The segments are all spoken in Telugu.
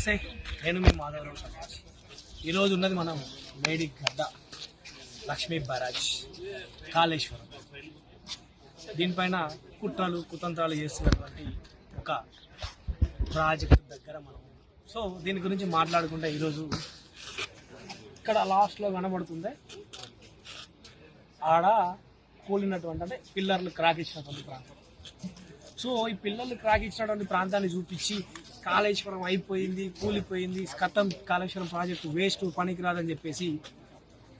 నమస్తే, నేను మీ మాధవరావు సమాజ్. ఈరోజు ఉన్నది మనం మేడిగడ్డ లక్ష్మీ బ్యారేజ్ కాళేశ్వరం. దీనిపైన కుట్రలు కుతంత్రాలు చేస్తున్నటువంటి ఒక ప్రాజెక్ట్ దగ్గర మనం దీని గురించి మాట్లాడుకుంటే ఈరోజు ఇక్కడ లాస్ట్లో కనబడుతుంది ఆడ కూలినటువంటి అంటే పిల్లర్లు క్రాక్ ఇచ్చినటువంటి ప్రాంతం. ఈ పిల్లర్లు క్రాక్ ఇచ్చినటువంటి ప్రాంతాన్ని చూపించి కాళేశ్వరం అయిపోయింది, కూలిపోయింది, కథం, కాళేశ్వరం ప్రాజెక్టు వేస్ట్, పనికిరాదని చెప్పేసి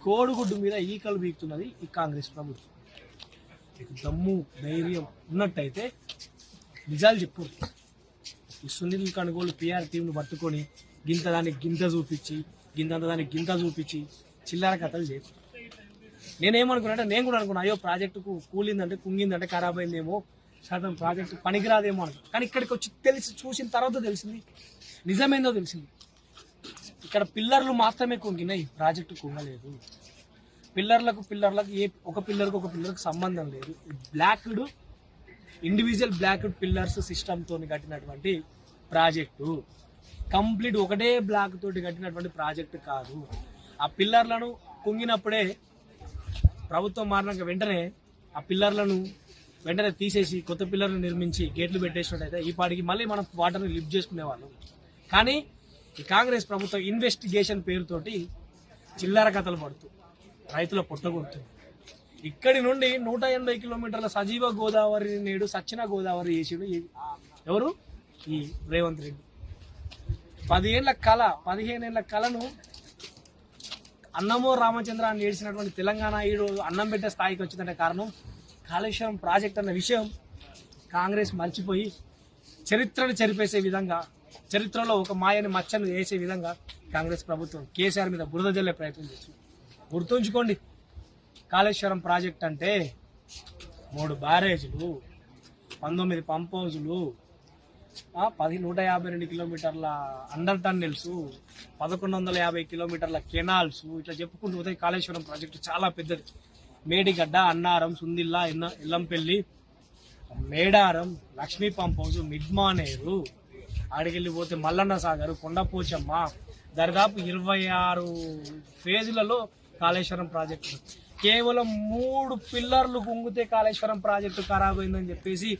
కోడిగుడ్డు మీద ఈకలు బీకుతున్నది ఈ కాంగ్రెస్ ప్రభుత్వం. దమ్ము ధైర్యం ఉన్నట్టయితే నిజాలు చెప్పు. ఈ సునీల్ కనుగోలు పిఆర్ టీంను పట్టుకొని గింత దానికి గింత చూపించి, గింతంత దానికి గింత చూపించి చిల్లర కథలు చేయదు. నేనేమనుకున్నా, నేను కూడా అనుకున్నా, అయ్యో ప్రాజెక్టుకు కూలిందంటే, కుంగిందంటే, ఖరాబ్ అయిందేమో, శాతం ప్రాజెక్టు పనికిరాదేమో అనుకో. కానీ ఇక్కడికి వచ్చి చూసిన తర్వాత తెలిసింది నిజమేందో తెలిసింది. ఇక్కడ పిల్లర్లు మాత్రమే కుంగినాయి, ప్రాజెక్టు కుంగలేదు. పిల్లర్లకు ఒక పిల్లర్కు సంబంధం లేదు. బ్లాక్డ్ ఇండివిజువల్ బ్లాక్డ్ పిల్లర్స్ సిస్టమ్తో కట్టినటువంటి ప్రాజెక్టు, కంప్లీట్ ఒకటే బ్లాక్ తోటి కట్టినటువంటి ప్రాజెక్టు కాదు. ఆ పిల్లర్లను కుంగినప్పుడే ప్రభుత్వం మారినాక వెంటనే ఆ పిల్లర్లను వెంటనే తీసేసి కొత్త పిల్లర్లు నిర్మించి గేట్లు పెట్టేసినట్టయితే ఈ పాటికి మళ్ళీ మనం వాటర్ని లిఫ్ట్ చేసుకునేవాళ్ళం. కానీ ఈ కాంగ్రెస్ ప్రభుత్వం ఇన్వెస్టిగేషన్ పేరుతోటి చిల్లర కథలు పడుతూ రైతుల పొట్టగొడుతుంది. ఇక్కడి నుండి 180 కిలోమీటర్ల సజీవ గోదావరి నేడు సచ్చిన గోదావరి చేసిడు ఎవరు? ఈ రేవంత్ రెడ్డి. 15 ఏళ్ల కళను అన్నమో రామచంద్ర అని ఏడ్చినటువంటి తెలంగాణ ఈరోజు అన్నం పెట్టే స్థాయికి వచ్చిందంటే కారణం కాళేశ్వరం ప్రాజెక్ట్ అన్న విషయం కాంగ్రెస్ మర్చిపోయి చరిత్రను చెరిపేసే విధంగా, చరిత్రలో ఒక మాయని మచ్చను వేసే విధంగా కాంగ్రెస్ ప్రభుత్వం కేసీఆర్ మీద బురద జల్లే ప్రయత్నం చేస్తుంది. గుర్తుంచుకోండి, కాళేశ్వరం ప్రాజెక్ట్ అంటే 3 బ్యారేజీలు, 19 పంప్ హౌజులు, 152 కిలోమీటర్ల అండర్ టన్నెల్స్, 1150 కిలోమీటర్ల కెనాల్స్, ఇట్లా చెప్పుకుంటూ పోతే కాళేశ్వరం ప్రాజెక్టు చాలా పెద్దది. మేడిగడ్డ, అన్నారం, సుందిల్లా, ఎల్లంపల్లి, మేడారం, లక్ష్మీ పంప్ హౌస్, మిడ్మానేరు, ఆడికెళ్ళిపోతే మల్లన్న సాగర్, కొండపోచమ్మ, దరిదాపు 26 ఫేజులలో కాళేశ్వరం ప్రాజెక్టు. కేవలం 3 పిల్లర్లు కుంగితే కాళేశ్వరం ప్రాజెక్టు ఖరాబ్ అయిందని చెప్పేసి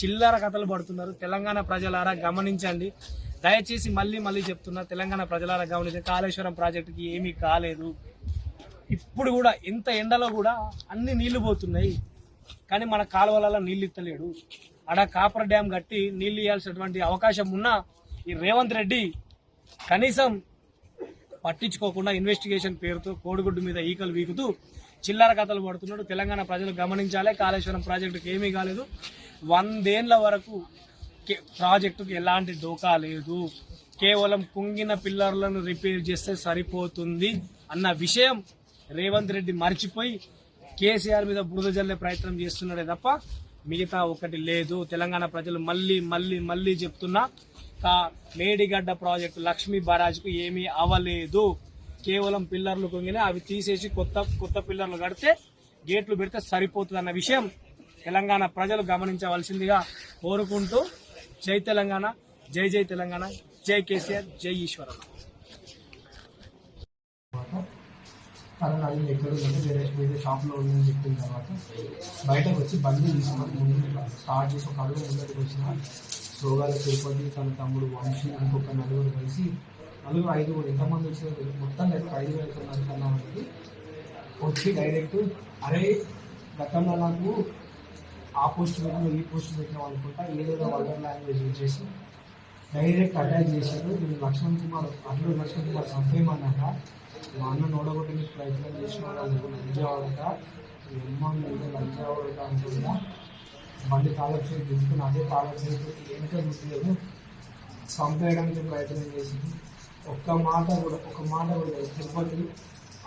చిల్లర కథలు పడుతున్నారు. తెలంగాణ ప్రజలారా గమనించండి, దయచేసి మళ్ళీ చెప్తున్నా, తెలంగాణ ప్రజలారా గమనించండి, కాళేశ్వరం ప్రాజెక్టుకి ఏమీ కాలేదు. ఇప్పుడు కూడా ఇంత ఎండలో కూడా అన్ని నీళ్లు పోతున్నాయి, కానీ మన కాలువలలో నీళ్ళు ఇత్తలేడు. ఆడ కాపర్ డ్యామ్ కట్టి నీళ్లు ఇవ్వాల్సినటువంటి అవకాశం ఉన్నా ఈ రేవంత్ రెడ్డి కనీసం పట్టించుకోకుండా ఇన్వెస్టిగేషన్ పేరుతో కోడిగుడ్డు మీద ఈకలు వీకుతూ చిల్లర కథలు పడుతున్నాడు. తెలంగాణ ప్రజలు గమనించాలి, కాళేశ్వరం ప్రాజెక్టుకి ఏమీ కాలేదు. 100 ఏళ్ల వరకు ప్రాజెక్టుకు ఎలాంటి డోకా లేదు. కేవలం కుంగిన పిల్లర్లను రిపేర్ చేస్తే సరిపోతుంది అన్న విషయం రేవంత్ రెడ్డి మర్చిపోయి కేసీఆర్ మీద బురద జల్లే ప్రయత్నం చేస్తున్నాడే తప్ప మిగతా ఒకటి లేదు. తెలంగాణ ప్రజలు మళ్ళీ చెప్తున్నా, మేడిగడ్డ ప్రాజెక్టు లక్ష్మీ బ్యారేజ్కు ఏమీ అవ్వలేదు. కేవలం పిల్లర్లు కుంగిన, అవి తీసేసి కొత్త పిల్లర్లు కడితే గేట్లు పెడితే సరిపోతుంది అన్న విషయం తెలంగాణ ప్రజలు గమనించవలసిందిగా కోరుకుంటూ, జై తెలంగాణ, జై తెలంగాణ, జై కేసీఆర్, జై ఈశ్వరరావు. తనని అడిగి ఎక్కడ ఉందంటే వేరే షాప్లో ఉందని చెప్పిన తర్వాత బయటకు వచ్చి బండి తీసుకున్నాను. ముందు స్టార్ట్ చేసి ఒక అడుగు ముందరికి వచ్చిన సోగాల తిరుపతి, తన తమ్ముడు వంశీ, ఇంకొక 4 కలిసి 5 ఎంతమంది వచ్చారు మొత్తం 5 వెళ్తున్నారు మందికి వచ్చి డైరెక్ట్, అరే గతంలో నాకు ఆ పోస్ట్ పెట్టిన ఈ పోస్ట్ పెట్టిన అనుకుంటా ఏదేదో వల్గర్ లాంగ్వేజ్ యూజ్ చేసి డైరెక్ట్ అటాక్ చేశారు. దీన్ని లక్ష్మణ్ కుమార్ చంపేయమన్నాక మా అన్న నోడగొట్టడానికి ప్రయత్నం చేసిన వాళ్ళు లంజావాడక లంజావాడక అనుకుంటా బండి తాళం చేసి దించుకుని అదే తాళం చేసి వెనుక గుర్తులేదు చంపేయడానికి ప్రయత్నం చేసింది. ఒక్క మాట కూడా తిరుపతి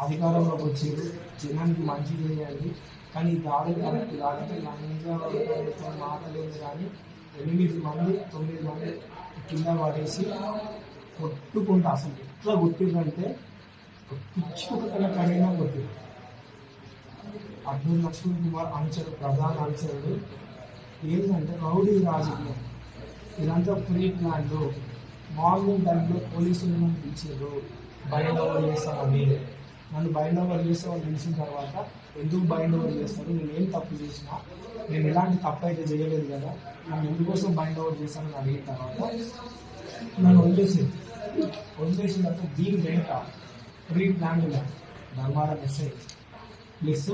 అధికారంలోకి వచ్చారు, జనానికి మంచి చేయాలి, కానీ దాడులు కరెక్ట్ కాబట్టి లంజావాడక మాటలేదు. కానీ 8 మంది 9 మంది కింద పడేసి కొట్టుకుంటా, అసలు ఎట్లా కొట్టిందంటే పిచ్చుకున్న కడైనా కొట్టింది. అర్జున్ లక్ష్మణ్ కుమార్ ప్రధాన అనుచరుడు ఏంటంటే రౌడీ రాజకీయం, ఇదంతా ప్రీ ప్లాన్లో మార్నింగ్ టైంలో పోలీసులు నన్ను పిలిచారు బైండ్ ఓవర్ చేస్తామని. నన్ను బైండ్ ఓవర్ చేస్తామని తెలిసిన తర్వాత ఎందుకు బైండ్ ఓవర్ చేస్తారు, నేను ఏం తప్పు చేసినా, నేను ఎలాంటి తప్పు అయితే చేయలేదు కదా, నన్ను ఎందుకోసం బైండ్ ఓవర్ చేస్తానని అడిగిన తర్వాత నన్ను వదిలేసింది. వదిలేసిన తర్వాత దీని వెనుక ప్రీ ప్లాన్డ్గా ధర్మారం ఎస్ఐ ప్లస్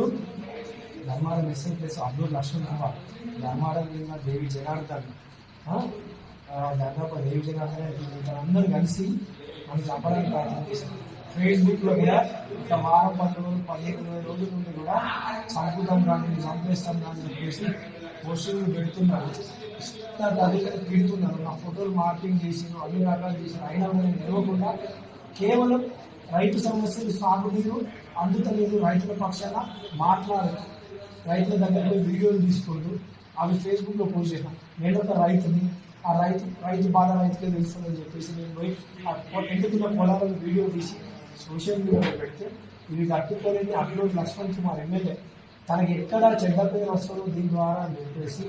అబ్దుల్ లక్ష్మణ్ కుమార్, ధర్మారం మీద దేవి జనార్దన్, దాదాపు దేవి జనార్దన్ అందరూ కలిసి మనం చంపడానికి ప్రయత్నం చేశారు. ఫేస్బుక్లో కూడా ఒక వారం 10 రోజులు 15-20 రోజుల నుండి కూడా చంపుతాం కానీ చంపేస్తాం కానీ చెప్పేసి పోస్టులు పెడుతున్నారు, అధికారులు తిడుతున్నారు, నా ఫోటోలు మార్పింగ్ చేసిన అన్ని రకాలు చేసిన అయినా కూడా నేను నిలవకుండా కేవలం రైతు సమస్యలు సాగునీరు అందుతలేదు, రైతుల పక్షాన మాట్లాడదు, రైతుల దగ్గర పోయి వీడియోలు తీసుకుంటూ అవి ఫేస్బుక్లో పోస్ట్ చేసాను. నేను ఒక రైతుని, ఆ రైతు బాధ రైతుకే తెలుస్తుందని చెప్పేసి నేను పోయి ఎండుకున్న పొలాలను వీడియో తీసి సోషల్ మీడియాలో పెడితే ఇవి తట్టుకోలేని అబ్దుల్ లక్ష్మణ్ కుమార్ ఎమ్మెల్యే తనకి ఎక్కడ చెడ్డ పేరు వస్తుందో దీని ద్వారా అని చెప్పేసి,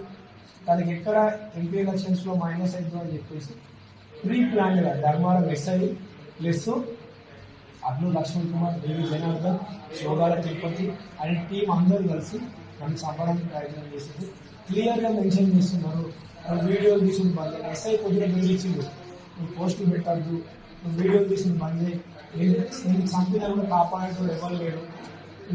తనకి ఎక్కడ ఎంపీ ఎలక్షన్స్లో మైనస్ అవుతుందో అని చెప్పేసి ప్రీ ప్లాన్డ్గా ధర్మారం ఎస్ఐ ప్లస్ అబ్దుల్ లక్ష్మణ్ కుమార్, దేవి జనార్దన్, శోగాల తిరుపతి అనే టీం అందరూ కలిసి నన్ను చంపడానికి ప్రయత్నం చేసింది. క్లియర్గా మెన్షన్ చేస్తున్నారు, వీడియోలు తీసుకుని బంద్, ఎస్ఐ కొద్దిగా బెదిరించింది, నువ్వు పోస్టులు పెట్టద్దు, నువ్వు వీడియోలు తీసుకుని బంద్, నిన్ను చంపినా కూడా కాపాడేటోడు ఎవరు లేడు,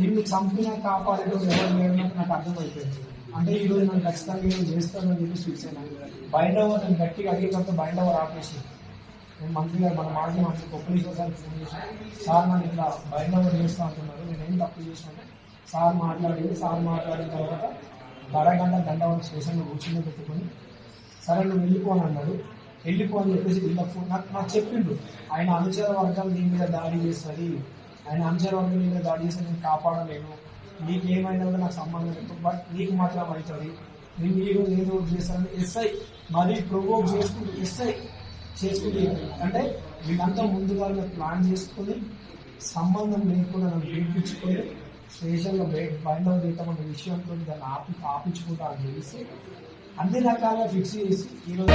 నిన్ను చంపినా కాపాడేటోడు ఎవరు లేడు నాకు అర్థమైపోయింది. అంటే ఈరోజు నన్ను ఖచ్చితంగా ఏదో చేస్తానని చెప్పి స్విచ్ అయినాను. బైండ్ ఓవర్ నేను గట్టిగా అడిగిన తర్వాత బైండ్ ఓవర్ ఆపేసింది. నేను మంత్రి గారు మన మాజీ మంత్రి కొప్పలీశ్వర్ సార్ ఫోన్ చేశాను, సార్ నన్ను ఇట్లా బైండ్ ఓవర్ చేస్తూ అంటున్నారు, నేను ఏం తప్పు చేసినట్టు సార్ మాట్లాడిన తర్వాత అరగంట గంట వరకు స్టేషన్లో కూర్చుని పెట్టుకొని సరే నువ్వు వెళ్ళిపోని అన్నాడు. వెళ్ళిపో అని చెప్పేసి వీళ్ళ ఫోన్ నాకు చెప్పిండు, ఆయన అనుచర వర్గాలు నీ మీద దాడి చేస్తుంది, ఆయన అనుచర వర్గం నీ మీద దాడి చేస్తే నేను కాపాడలేను, నీకేమైనా కూడా నాకు సంబంధం లేదు, బట్ నీకు మాత్రం అవుతుంది, నేను ఈరోజు ఏదో చేస్తానని ఎస్ఐ మరీ ప్రొవోక్ చేసుకుంటూ అంటే వీళ్ళంతా ముందుగా ప్లాన్ చేసుకుని సంబంధం లేకుండా నన్ను పిలిపించుకొని స్టేషన్లో బైండ్ అవుట్ చేద్దామన్న విషయంతో దాన్ని ఆపించుకుంటా అని తెలిసి అన్ని రకాలుగా ఫిక్స్ చేసి ఈరోజు